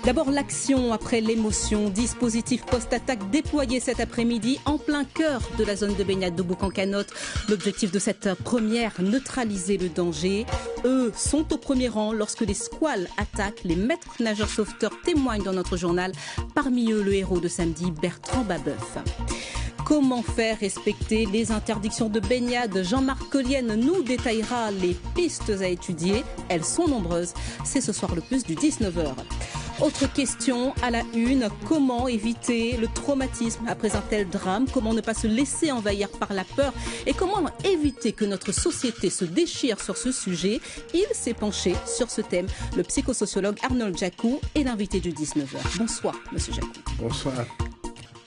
D'abord l'action après l'émotion, dispositif post-attaque déployé cet après-midi en plein cœur de la zone de baignade de Boucan-Canotte. L'objectif de cette première, neutraliser le danger. Eux sont au premier rang lorsque les squales attaquent. Les maîtres nageurs sauveteurs témoignent dans notre journal. Parmi eux, le héros de samedi, Bertrand Babeuf. Comment faire respecter les interdictions de baignade? Jean-Marc Collienne nous détaillera les pistes à étudier. Elles sont nombreuses. C'est ce soir le plus du 19h. Autre question à la une, comment éviter le traumatisme après un tel drame? Comment ne pas se laisser envahir par la peur? Et comment éviter que notre société se déchire sur ce sujet? Il s'est penché sur ce thème. Le psychosociologue Arnold Jacou est l'invité du 19h. Bonsoir, monsieur Jacou. Bonsoir.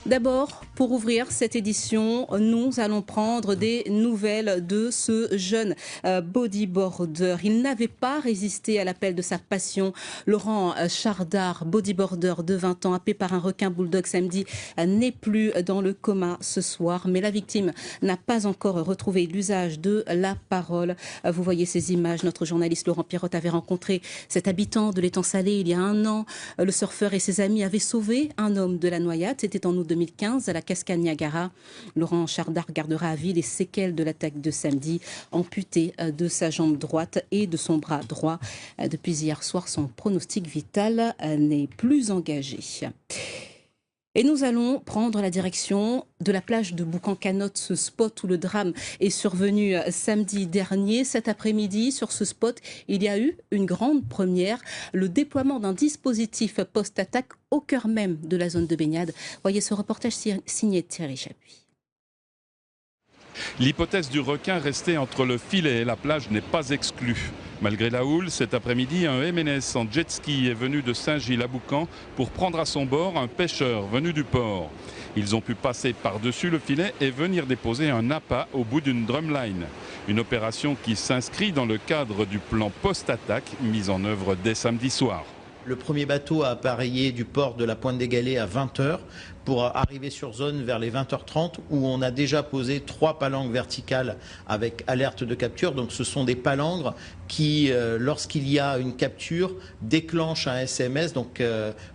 D'abord, pour ouvrir cette édition, nous allons prendre des nouvelles de ce jeune bodyboarder. Il n'avait pas résisté à l'appel de sa passion. Laurent Chardard, bodyboarder de 20 ans, happé par un requin bulldog samedi, n'est plus dans le coma ce soir. Mais la victime n'a pas encore retrouvé l'usage de la parole. Vous voyez ces images. Notre journaliste Laurent Pirotte avait rencontré cet habitant de l'étang Salé il y a un an. Le surfeur et ses amis avaient sauvé un homme de la noyade. C'était en août 2015 à la cascade Niagara. Laurent Chardard gardera à vie les séquelles de l'attaque de samedi, amputé de sa jambe droite et de son bras droit. Depuis hier soir, son pronostic vital n'est plus engagé. Et nous allons prendre la direction de la plage de Boucan-Canotte, ce spot où le drame est survenu samedi dernier. Cet après-midi, sur ce spot, il y a eu une grande première, le déploiement d'un dispositif post-attaque au cœur même de la zone de baignade. Voyez ce reportage signé Thierry Chapuis. L'hypothèse du requin resté entre le filet et la plage n'est pas exclue. Malgré la houle, cet après-midi, un MNS en jet ski est venu de Saint-Gilles à Boucan pour prendre à son bord un pêcheur venu du port. Ils ont pu passer par-dessus le filet et venir déposer un appât au bout d'une drumline. Une opération qui s'inscrit dans le cadre du plan post-attaque mis en œuvre dès samedi soir. Le premier bateau a appareillé du port de la Pointe des Galets à 20h pour arriver sur zone vers les 20h30 où on a déjà posé 3 palangres verticales avec alerte de capture. Donc ce sont des palangres qui, lorsqu'il y a une capture, déclenchent un SMS, donc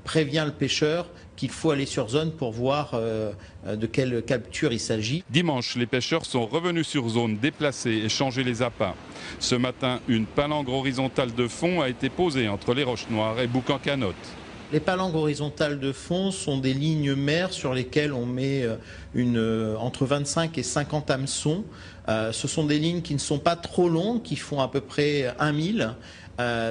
prévient le pêcheur qu'il faut aller sur zone pour voir de quelle capture il s'agit. Dimanche, les pêcheurs sont revenus sur zone, déplacer et changer les appâts. Ce matin, une palangre horizontale de fond a été posée entre les Roches Noires et Boucan-Canotte. Les palangres horizontales de fond sont des lignes mères sur lesquelles on met entre 25 et 50 hameçons. Ce sont des lignes qui ne sont pas trop longues, qui font à peu près 1 mille.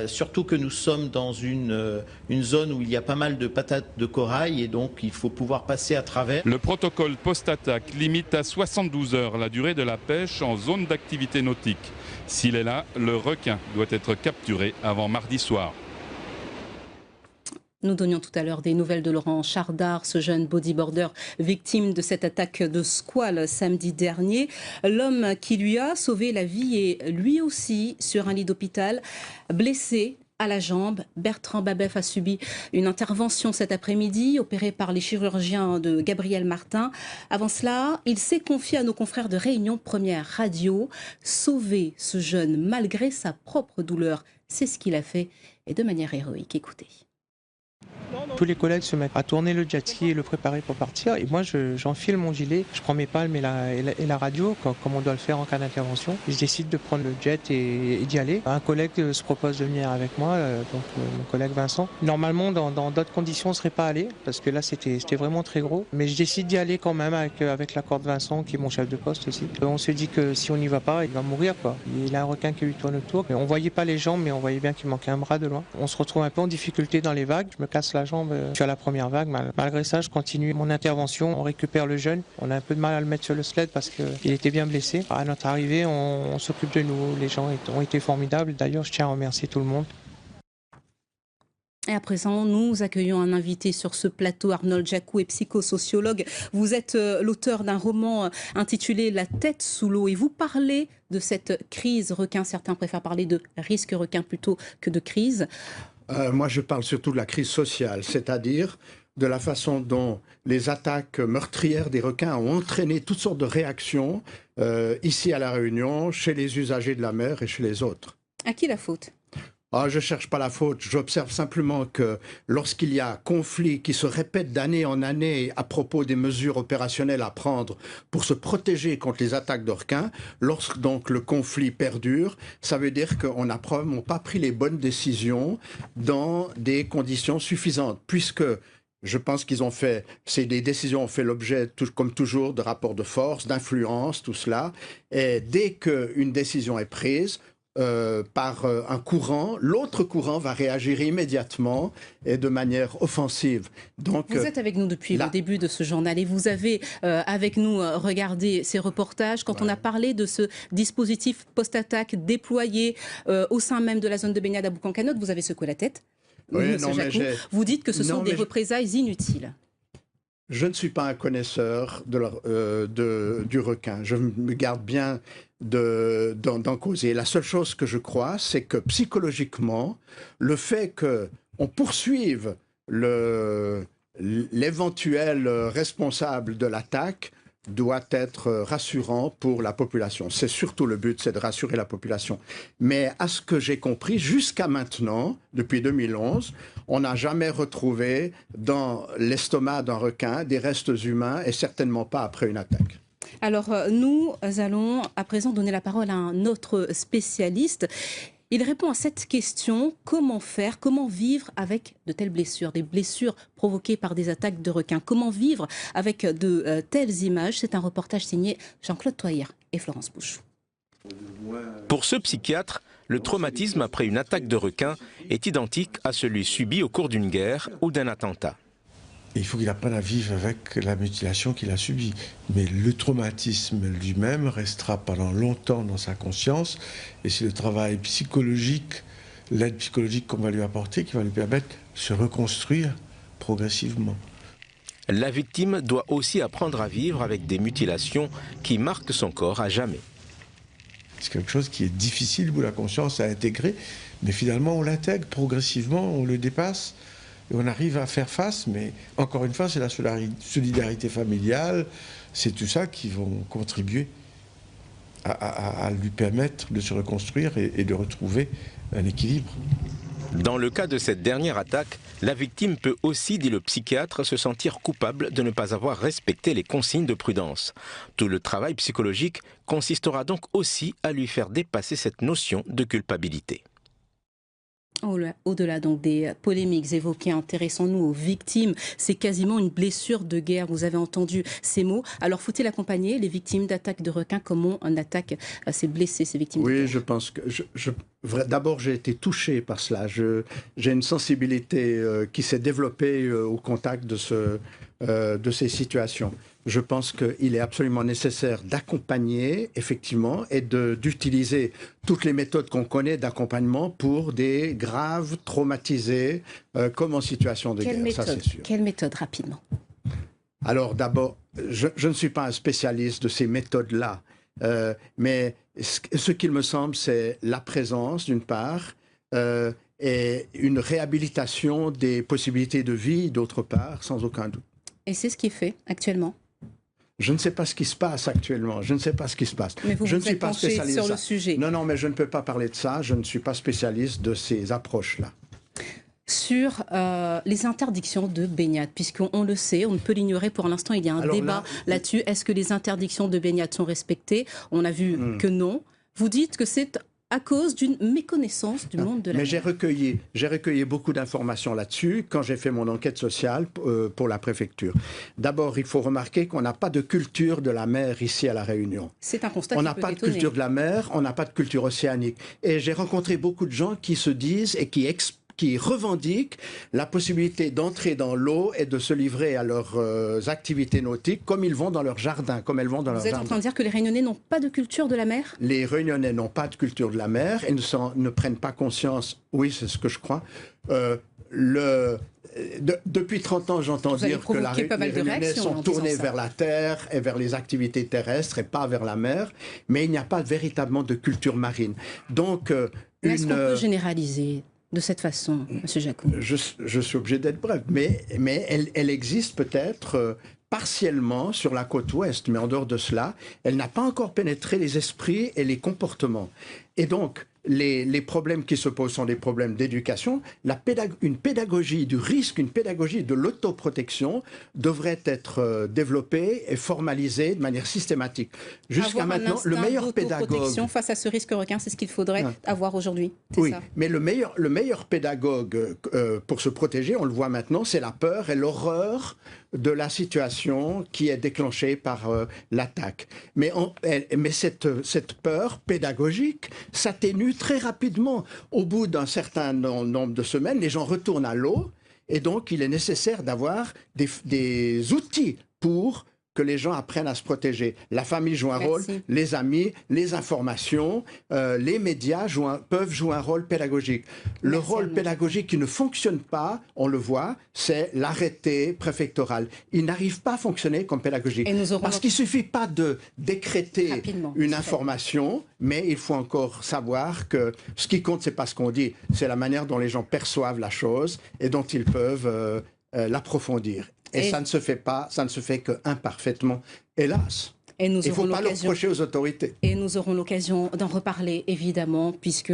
Surtout que nous sommes dans une zone où il y a pas mal de patates de corail et donc il faut pouvoir passer à travers. Le protocole post-attaque limite à 72 heures la durée de la pêche en zone d'activité nautique. S'il est là, le requin doit être capturé avant mardi soir. Nous donnions tout à l'heure des nouvelles de Laurent Chardard, ce jeune bodyboarder victime de cette attaque de squale samedi dernier. L'homme qui lui a sauvé la vie est lui aussi sur un lit d'hôpital, blessé à la jambe. Bertrand Babeuf a subi une intervention cet après-midi, opéré par les chirurgiens de Gabriel Martin. Avant cela, il s'est confié à nos confrères de Réunion Première Radio. Sauver ce jeune malgré sa propre douleur, c'est ce qu'il a fait et de manière héroïque. Écoutez. Tous les collègues se mettent à tourner le jet ski et le préparer pour partir. Et moi, j'enfile mon gilet, je prends mes palmes et la radio, comme on doit le faire en cas d'intervention. Je décide de prendre le jet et d'y aller. Un collègue se propose de venir avec moi, donc mon collègue Vincent. Normalement, dans d'autres conditions, on ne serait pas allé, parce que là, c'était vraiment très gros. Mais je décide d'y aller quand même avec l'accord de Vincent, qui est mon chef de poste aussi. On se dit que si on n'y va pas, il va mourir, quoi. Il a un requin qui lui tourne autour. On ne voyait pas les jambes, mais on voyait bien qu'il manquait un bras de loin. On se retrouve un peu en difficulté dans les vagues. Je me casse la jambe sur la première vague. Malgré ça, je continue mon intervention. On récupère le jeune. On a un peu de mal à le mettre sur le sled parce qu'il était bien blessé. À notre arrivée, on s'occupe de nous. Les gens ont été formidables. D'ailleurs, je tiens à remercier tout le monde. Et à présent, nous accueillons un invité sur ce plateau, Arnold Jacou est psychosociologue. Vous êtes l'auteur d'un roman intitulé La tête sous l'eau et vous parlez de cette crise requin. Certains préfèrent parler de risque requin plutôt que de crise. Moi, je parle surtout de la crise sociale, c'est-à-dire de la façon dont les attaques meurtrières des requins ont entraîné toutes sortes de réactions ici à La Réunion, chez les usagers de la mer et chez les autres. À qui la faute ? Je ne cherche pas la faute, j'observe simplement que lorsqu'il y a conflit qui se répète d'année en année à propos des mesures opérationnelles à prendre pour se protéger contre les attaques de requins, lorsque donc le conflit perdure, ça veut dire qu'on n'a probablement pas pris les bonnes décisions dans des conditions suffisantes, puisque je pense qu'ils ont fait, des décisions ont fait l'objet, comme toujours, de rapports de force, d'influence, tout cela, et dès qu'une décision est prise, par un courant, l'autre courant va réagir immédiatement et de manière offensive. Donc, vous êtes avec nous depuis le début de ce journal et vous avez avec nous regardé ces reportages quand on a parlé de ce dispositif post-attaque déployé au sein même de la zone de baignade à Boucan-Canotte. Vous avez secoué la tête. Oui, vous dites que ce sont des représailles inutiles. Je ne suis pas un connaisseur du requin. Je me garde bien d'en causer. La seule chose que je crois, c'est que psychologiquement, le fait qu'on poursuive l'éventuel responsable de l'attaque doit être rassurant pour la population. C'est surtout le but, c'est de rassurer la population. Mais à ce que j'ai compris, jusqu'à maintenant, depuis 2011, on n'a jamais retrouvé dans l'estomac d'un requin des restes humains et certainement pas après une attaque. Alors nous allons à présent donner la parole à un autre spécialiste. Il répond à cette question, comment faire, comment vivre avec de telles blessures, des blessures provoquées par des attaques de requins. Comment vivre avec de telles images? C'est un reportage signé Jean-Claude Toyer et Florence Bouche. Pour ce psychiatre, le traumatisme après une attaque de requin est identique à celui subi au cours d'une guerre ou d'un attentat. Il faut qu'il apprenne à vivre avec la mutilation qu'il a subie. Mais le traumatisme lui-même restera pendant longtemps dans sa conscience. Et c'est le travail psychologique, l'aide psychologique qu'on va lui apporter, qui va lui permettre de se reconstruire progressivement. La victime doit aussi apprendre à vivre avec des mutilations qui marquent son corps à jamais. C'est quelque chose qui est difficile pour la conscience à intégrer, mais finalement on l'intègre progressivement, on le dépasse. Et on arrive à faire face, mais encore une fois, c'est la solidarité familiale, c'est tout ça qui vont contribuer à lui permettre de se reconstruire et de retrouver un équilibre. Dans le cas de cette dernière attaque, la victime peut aussi, dit le psychiatre, se sentir coupable de ne pas avoir respecté les consignes de prudence. Tout le travail psychologique consistera donc aussi à lui faire dépasser cette notion de culpabilité. Au-delà donc des polémiques évoquées, intéressons-nous aux victimes. C'est quasiment une blessure de guerre. Vous avez entendu ces mots. Alors, faut-il accompagner les victimes d'attaques de requins? Comment on attaque ces blessés, ces victimes de guerre? Oui, je pense que... D'abord, j'ai été touché par cela. J'ai une sensibilité qui s'est développée au contact de ces situations. Je pense qu'il est absolument nécessaire d'accompagner, effectivement, et d'utiliser toutes les méthodes qu'on connaît d'accompagnement pour des graves traumatisés comme en situation de guerre, ça c'est sûr. Quelle méthode, rapidement? Alors d'abord, je ne suis pas un spécialiste de ces méthodes-là, mais ce qu'il me semble, c'est la présence, d'une part, et une réhabilitation des possibilités de vie, d'autre part, sans aucun doute. Et c'est ce qui est fait actuellement? Je ne sais pas ce qui se passe actuellement. Je ne sais pas ce qui se passe. Mais je ne suis pas spécialiste sur le sujet. Non, mais je ne peux pas parler de ça. Je ne suis pas spécialiste de ces approches-là. Sur les interdictions de baignade, puisqu'on le sait, on ne peut l'ignorer pour l'instant, il y a un débat là-dessus. Est-ce que les interdictions de baignade sont respectées? On a vu que non. Vous dites que c'est à cause d'une méconnaissance du monde de la mer. Mais j'ai recueilli beaucoup d'informations là-dessus quand j'ai fait mon enquête sociale pour la préfecture. D'abord, il faut remarquer qu'on n'a pas de culture de la mer ici à La Réunion. C'est un constat on qui n'a peut pas étonner. de culture de la mer, on n'a pas de culture océanique. Et j'ai rencontré beaucoup de gens qui se disent et qui revendiquent la possibilité d'entrer dans l'eau et de se livrer à leurs activités nautiques comme ils vont dans leur jardin, comme elles vont dans leur jardin. Vous êtes en train de dire que les Réunionnais n'ont pas de culture de la mer? Les Réunionnais n'ont pas de culture de la mer et ne prennent pas conscience, oui c'est ce que je crois, depuis 30 ans, j'entends dire que les Réunionnais sont tournés vers la terre et vers les activités terrestres et pas vers la mer, mais il n'y a pas véritablement de culture marine. Donc, est-ce qu'on peut généraliser de cette façon, M. Jacou? Je suis obligé d'être bref, mais elle existe peut-être partiellement sur la côte ouest, mais en dehors de cela, elle n'a pas encore pénétré les esprits et les comportements. Et donc, les problèmes qui se posent sont des problèmes d'éducation. Une pédagogie du risque, une pédagogie de l'autoprotection devrait être développée et formalisée de manière systématique. Jusqu'à maintenant, le meilleur pédagogue face à ce risque requin, c'est ce qu'il faudrait avoir aujourd'hui. Oui, ça. mais le meilleur pédagogue pour se protéger, on le voit maintenant, c'est la peur et l'horreur de la situation qui est déclenchée par l'attaque. Mais cette peur pédagogique s'atténue très rapidement. Au bout d'un certain nombre de semaines, les gens retournent à l'eau et donc il est nécessaire d'avoir des outils pour que les gens apprennent à se protéger. La famille joue un rôle, les amis, les informations, les médias peuvent jouer un rôle pédagogique. Le rôle pédagogique qui ne fonctionne pas, on le voit, c'est l'arrêté préfectoral. Il n'arrive pas à fonctionner comme pédagogique. Parce qu'il ne suffit pas de décréter une information, mais il faut encore savoir que ce qui compte, ce n'est pas ce qu'on dit, c'est la manière dont les gens perçoivent la chose et dont ils peuvent l'approfondir. Et ça ne se fait que imparfaitement, hélas. Il ne faut pas le reprocher aux autorités. Et nous aurons l'occasion d'en reparler, évidemment, puisque,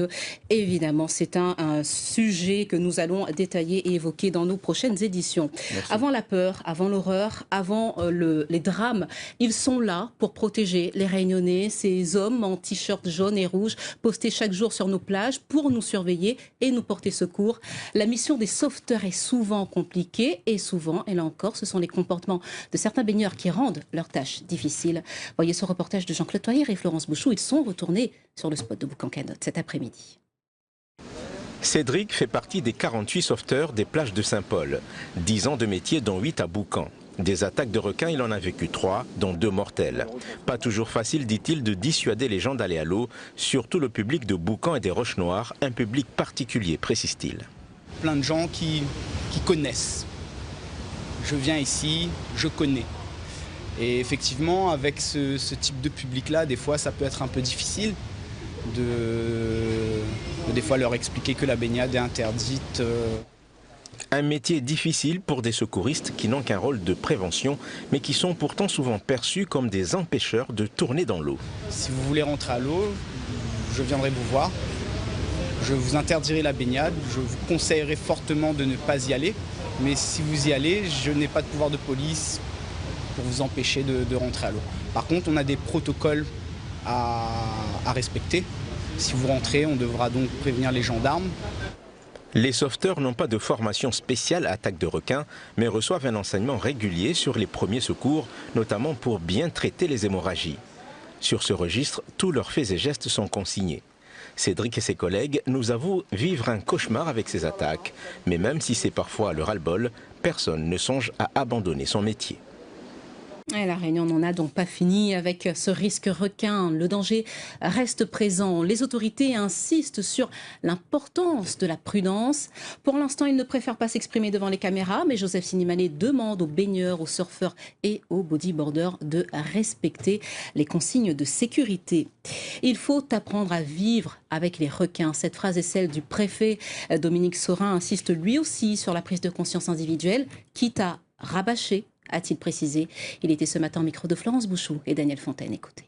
évidemment, c'est un sujet que nous allons détailler et évoquer dans nos prochaines éditions. Merci. Avant la peur, avant l'horreur, avant les drames, ils sont là pour protéger les Réunionnais, ces hommes en t-shirt jaune et rouge, postés chaque jour sur nos plages pour nous surveiller et nous porter secours. La mission des sauveteurs est souvent compliquée et souvent, et là encore, ce sont les comportements de certains baigneurs qui rendent leur tâche difficile. Voyez ce reportage de Jean-Claude Toyer et Florence Bouchou. Ils sont retournés sur le spot de Boucan-Canotte cet après-midi. Cédric fait partie des 48 sauveteurs des plages de Saint-Paul. 10 ans de métier, dont 8 à Boucan. Des attaques de requins, il en a vécu 3, dont 2 mortelles. Pas toujours facile, dit-il, de dissuader les gens d'aller à l'eau, surtout le public de Boucan et des Roches Noires, un public particulier, précise-t-il. Plein de gens qui connaissent. Je viens ici, je connais. Et effectivement, avec ce type de public-là, des fois, ça peut être un peu difficile de des fois leur expliquer que la baignade est interdite. Un métier difficile pour des secouristes qui n'ont qu'un rôle de prévention, mais qui sont pourtant souvent perçus comme des empêcheurs de tourner dans l'eau. Si vous voulez rentrer à l'eau, je viendrai vous voir. Je vous interdirai la baignade. Je vous conseillerais fortement de ne pas y aller. Mais si vous y allez, je n'ai pas de pouvoir de police pour vous empêcher de rentrer à l'eau. Par contre, on a des protocoles à respecter. Si vous rentrez, on devra donc prévenir les gendarmes. Les sauveteurs n'ont pas de formation spéciale à attaque de requins, mais reçoivent un enseignement régulier sur les premiers secours, notamment pour bien traiter les hémorragies. Sur ce registre, tous leurs faits et gestes sont consignés. Cédric et ses collègues nous avouent vivre un cauchemar avec ces attaques, mais même si c'est parfois le ras-le-bol, personne ne songe à abandonner son métier. Et la Réunion n'en a donc pas fini avec ce risque requin. Le danger reste présent. Les autorités insistent sur l'importance de la prudence. Pour l'instant, ils ne préfèrent pas s'exprimer devant les caméras, mais Joseph Sinimané demande aux baigneurs, aux surfeurs et aux bodyboarders de respecter les consignes de sécurité. Il faut apprendre à vivre avec les requins. Cette phrase est celle du préfet. Dominique Saurin insiste lui aussi sur la prise de conscience individuelle, quitte à rabâcher, a-t-il précisé. Il était ce matin au micro de Florence Bouchou et Daniel Fontaine. Écoutez.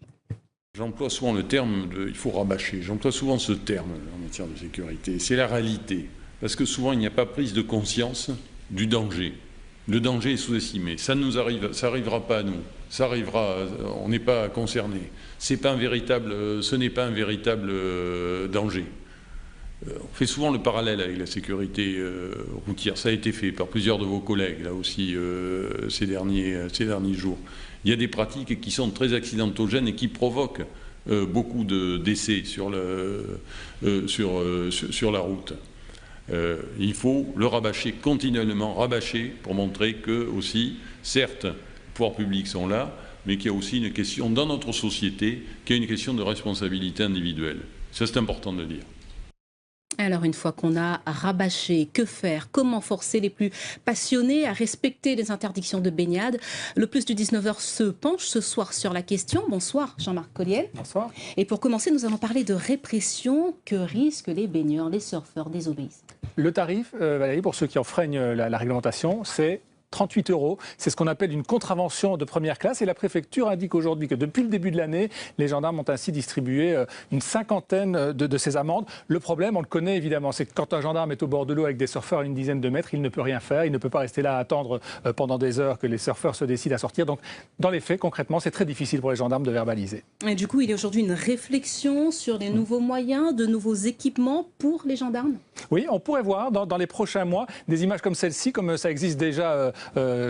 J'emploie souvent le terme de « il faut rabâcher ». J'emploie souvent ce terme en matière de sécurité. C'est la réalité. Parce que souvent, il n'y a pas prise de conscience du danger. Le danger est sous-estimé. Ça n'arrivera pas à nous. Ça arrivera, on n'est pas concerné. Ce n'est pas un véritable danger. On fait souvent le parallèle avec la sécurité routière. Ça a été fait par plusieurs de vos collègues, là aussi, ces derniers jours. Il y a des pratiques qui sont très accidentogènes et qui provoquent beaucoup de décès sur la route. Il faut le rabâcher, continuellement rabâcher, pour montrer que, aussi, certes, les pouvoirs publics sont là, mais qu'il y a aussi une question, dans notre société, qu'il y a une question de responsabilité individuelle. Ça, c'est important de le dire. Alors, une fois qu'on a rabâché, que faire? Comment forcer les plus passionnés à respecter les interdictions de baignade? Le Plus du 19h se penche ce soir sur la question. Bonsoir, Jean-Marc Colliel. Bonsoir. Et pour commencer, nous allons parler de répression. Que risquent les baigneurs, les surfeurs désobéissent? Le tarif, Valérie, pour ceux qui enfreignent la réglementation, c'est 38 €. C'est ce qu'on appelle une contravention de première classe. Et la préfecture indique aujourd'hui que depuis le début de l'année, les gendarmes ont ainsi distribué une cinquantaine de ces amendes. Le problème, on le connaît évidemment, c'est que quand un gendarme est au bord de l'eau avec des surfeurs à une dizaine de mètres, il ne peut rien faire. Il ne peut pas rester là à attendre pendant des heures que les surfeurs se décident à sortir. Donc, dans les faits, concrètement, c'est très difficile pour les gendarmes de verbaliser. Et du coup, il y a aujourd'hui une réflexion sur les nouveaux moyens, de nouveaux équipements pour les gendarmes? Oui, on pourrait voir dans les prochains mois des images comme celle-ci, comme ça existe déjà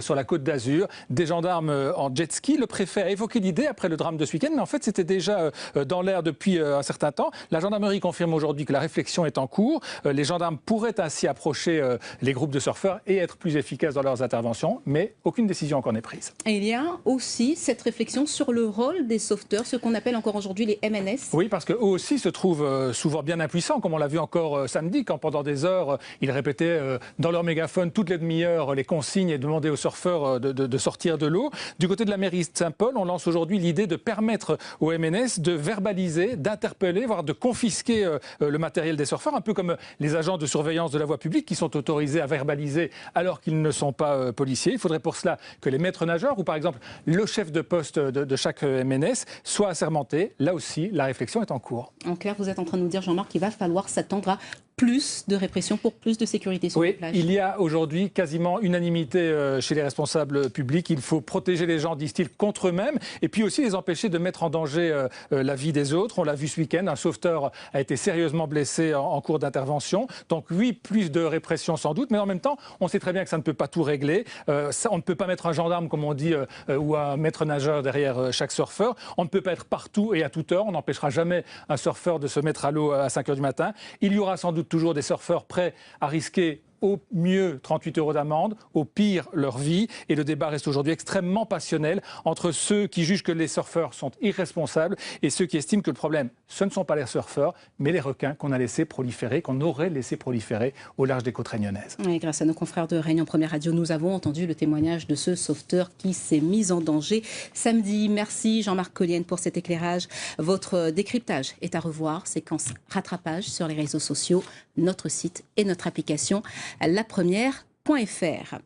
sur la Côte d'Azur, des gendarmes en jet ski. Le préfet a évoqué l'idée après le drame de ce week-end, mais en fait, c'était déjà dans l'air depuis un certain temps. La gendarmerie confirme aujourd'hui que la réflexion est en cours. Les gendarmes pourraient ainsi approcher les groupes de surfeurs et être plus efficaces dans leurs interventions, mais aucune décision encore n'est prise. Et il y a aussi cette réflexion sur le rôle des sauveteurs, ce qu'on appelle encore aujourd'hui les MNS. Oui, parce qu'eux aussi se trouvent souvent bien impuissants, comme on l'a vu encore samedi, quand pendant des heures, ils répétaient dans leur mégaphone toutes les demi-heures les consignes et demandaient aux surfeurs de sortir de l'eau. Du côté de la mairie de Saint-Paul, on lance aujourd'hui l'idée de permettre aux MNS de verbaliser, d'interpeller, voire de confisquer le matériel des surfeurs, un peu comme les agents de surveillance de la voie publique qui sont autorisés à verbaliser alors qu'ils ne sont pas policiers. Il faudrait pour cela que les maîtres nageurs ou par exemple le chef de poste de chaque MNS soient assermentés. Là aussi, la réflexion est en cours. En clair, vous êtes en train de nous dire, Jean-Marc, qu'il va falloir s'attendre à plus de répression pour plus de sécurité sur les plages. Oui, il y a aujourd'hui quasiment unanimité chez les responsables publics. Il faut protéger les gens, disent-ils, contre eux-mêmes et puis aussi les empêcher de mettre en danger la vie des autres. On l'a vu ce week-end, un sauveteur a été sérieusement blessé en cours d'intervention. Donc oui, plus de répression sans doute, mais en même temps, on sait très bien que ça ne peut pas tout régler. On ne peut pas mettre un gendarme, comme on dit, ou un maître nageur derrière chaque surfeur. On ne peut pas être partout et à toute heure. On n'empêchera jamais un surfeur de se mettre à l'eau à 5 h du matin. Il y aura sans doute toujours des surfeurs prêts à risquer au mieux 38 € d'amende, au pire leur vie. Et le débat reste aujourd'hui extrêmement passionnel entre ceux qui jugent que les surfeurs sont irresponsables et ceux qui estiment que le problème, ce ne sont pas les surfeurs, mais les requins qu'on a laissé proliférer, qu'on aurait laissé proliférer au large des côtes réunionnaises. Et grâce à nos confrères de Réunion Première Radio, nous avons entendu le témoignage de ce sauveteur qui s'est mis en danger samedi. Merci Jean-Marc Collienne pour cet éclairage. Votre décryptage est à revoir, séquence rattrapage sur les réseaux sociaux, notre site et notre application lapremière.fr.